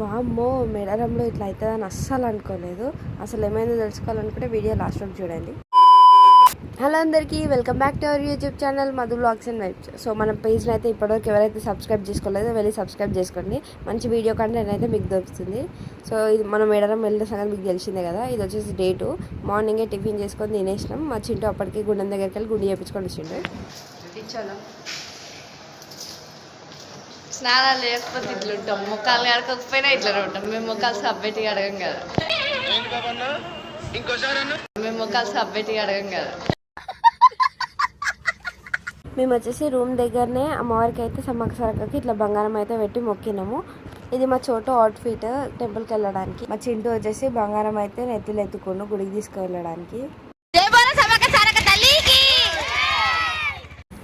వామ్మో! మేడారంలో ఇట్లా అవుతుందని అస్సలు అనుకోలేదు. అసలు ఏమైందో తెలుసుకోవాలనుకుంటే వీడియో లాస్ట్ వరకు చూడండి. హలో అందరికీ, welcome back to our YouTube channel Madhu vlogs and vibes. So మన పేజ్ని అయితే ఇప్పటివరకు ఎవరైతే సబ్స్క్రైబ్ చేసుకోలేదో వెళ్ళి సబ్స్క్రైబ్ చేసుకోండి. మంచి వీడియో కంటెంట్ అయితే మీకు దొరుకుతుంది. సో ఇది మనం మేడారం వెళ్ళిన సంగతి మీకు తెలిసిందే కదా. ఇది వచ్చేసి డే 2. మార్నింగే టిఫిన్ చేసుకొని తినేసినాం. మా చింటూ అప్పటికి గుండెం దగ్గరికి వెళ్ళి గుండి చేయించుకొని వచ్చిండు. స్నానాలు లేకపోతే ఇట్లా ఉంటాం, ముఖాలు కడకపోయినా ఇట్లా ఉంటాం. మేము ముఖాలు సబ్బెట్టి అడగం కదా, మేము ముఖాలు సబ్బెట్టి అడగం కదా. మేము వచ్చేసి రూమ్ దగ్గరనే అమ్మవారికి అయితే సమ్మక్క సారక్కకి ఇట్లా బంగారం అయితే పెట్టి మొక్కినాము. ఇది మా చోటు అవుట్ఫిట్ టెంపుల్కి వెళ్ళడానికి. మా చింటూ వచ్చేసి బంగారం అయితే నెత్తిలు ఎత్తుకుండు గుడికి తీసుకువెళ్ళడానికి.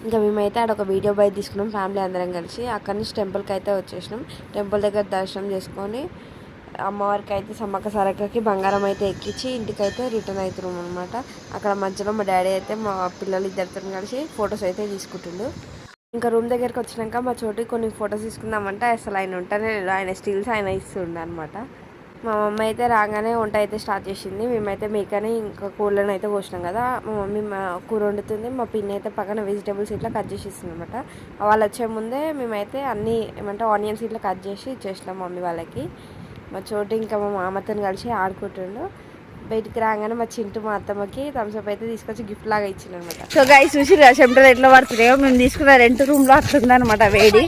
ఇంకా మేమైతే ఆడ ఒక వీడియో బయట తీసుకున్నాం ఫ్యామిలీ అందరం కలిసి. అక్కడి నుంచి టెంపుల్కి అయితే వచ్చేసినాం. టెంపుల్ దగ్గర దర్శనం చేసుకొని అమ్మవారికి అయితే సమ్మక్క సారక్కకి బంగారం అయితే ఎక్కించి ఇంటికైతే రిటర్న్ అవుతున్నాం అనమాట. అక్కడ మధ్యలో మా డాడీ అయితే మా పిల్లలు ఇద్దరితో కలిసి ఫొటోస్ అయితే తీసుకుంటుండు. ఇంకా రూమ్ దగ్గరికి వచ్చినాక మా చోటు కొన్ని ఫొటోస్ తీసుకుందామంటే అసలు ఆయన ఉంటేనే ఆయన స్టిల్స్ ఆయన ఇస్తుండే అనమాట. మా మమ్మీ అయితే రాగానే వంట అయితే స్టార్ట్ చేసింది. మేమైతే మేకని ఇంకా కూరలను అయితే కోసినాం కదా. మా మమ్మీ కూర వండుతుంది, మా పిన్ని అయితే పక్కన వెజిటేబుల్స్ ఇట్లా కట్ చేసి ఇస్తుంది అనమాట. వాళ్ళు వచ్చే ముందే మేమైతే అన్నీ ఏమంటే ఆనియన్స్ ఇట్లా కట్ చేసి ఇచ్చేసినాం మమ్మీ వాళ్ళకి. మా చోటు ఇంకా మా మామతో కలిసి ఆడుకుంటుండు. బయటికి రాగానే మా చింటూ మా అత్తమ్మకి థమ్స్అప్ అయితే తీసుకొచ్చి గిఫ్ట్ లాగా ఇచ్చింది అనమాట. సో గైస్ చూసిరా చెమటలు ఎట్లా పడుతున్నాయో. మేము తీసుకున్న రెంట్ రూమ్ లో అట్లుంది అనమాట. వేడి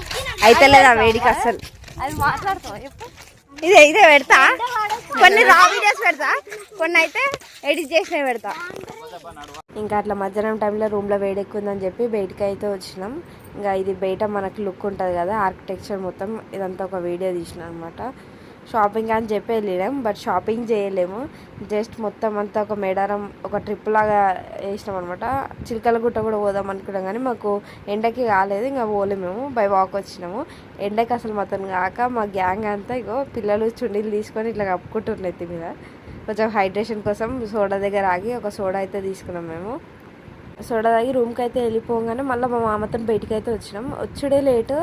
అయితే లేదు ఆ వేడికి అసలు. అది మాట్లాడుతాం ఇదే పెడతా, కొన్ని రా వీడియోస్ పెడతా, కొన్ని అయితే ఎడిట్ చేసినవి పెడతా. ఇంకా అట్లా మధ్యాహ్నం టైంలో రూమ్లో వేడి ఎక్కువ ఉందని చెప్పి బయటకి అయితే వచ్చినాం. ఇంకా ఇది బయట మనకి లుక్ ఉంటుంది కదా, ఆర్కిటెక్చర్ మొత్తం ఇదంతా ఒక వీడియో తీసినాం అనమాట. షాపింగ్ అని చెప్పి వెళ్ళాం, బట్ షాపింగ్ చేయలేము. జస్ట్ మొత్తం అంతా ఒక మేడారం ఒక ట్రిప్ లాగా వేసినాం అనమాట. చిలకల గుట్ట కూడా పోదాం అనుకున్నాం కానీ మాకు ఎండకి కాలేదు, ఇంకా పోలేము. మేము బై వాక్ వచ్చినాము. ఎండకి అసలు మొత్తం కాక మా గ్యాంగ్ అంతా ఇగో పిల్లలు చుండీలు తీసుకొని ఇట్లా కప్పుకుంటున్నారు నెత్తి మీద. కొంచెం హైడ్రేషన్ కోసం సోడా దగ్గర ఆగి ఒక సోడా అయితే తీసుకున్నాం మేము. సోడా తాగి రూమ్కి అయితే వెళ్ళిపోగానే మళ్ళీ మా మామతో బయటికి అయితే వచ్చినాం. వచ్చుడే లేటు,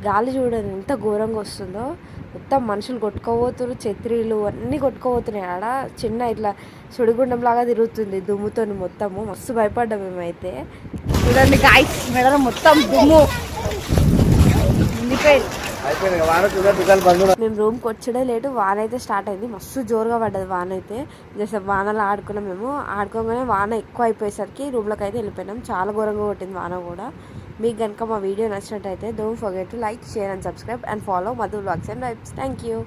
గాలి చూడండి ఎంత ఘోరంగా వస్తుందో. మొత్తం మనుషులు కొట్టుకోబోతున్నారు, ఛత్రీలు అన్నీ కొట్టుకోబోతున్నాయి. ఆడ చిన్న ఇట్లా సుడిగుండంలాగా తిరుగుతుంది దుమ్ముతోని మొత్తము. మస్తు భయపడ్డాం మేమైతే. చూడండి గాయ్స్, మెడలో మొత్తం దుమ్ము మేము రూమ్కి వచ్చడే లేటు, వాన అయితే స్టార్ట్ అయింది. మస్తు జోరుగా పడ్డది వాన అయితే. జస్ట్ వానలో ఆడుకున్నాం మేము. ఆడుకోగానే వాన ఎక్కువ అయిపోయేసరికి రూమ్లోకి అయితే వెళ్ళిపోయినాం. చాలా ఘోరంగా కొట్టింది వాన కూడా. మీకు కనుక మా వీడియో నచ్చినట్టయితే don't forget to like, share and subscribe and follow Madhu vlogs and vibes. Thank you.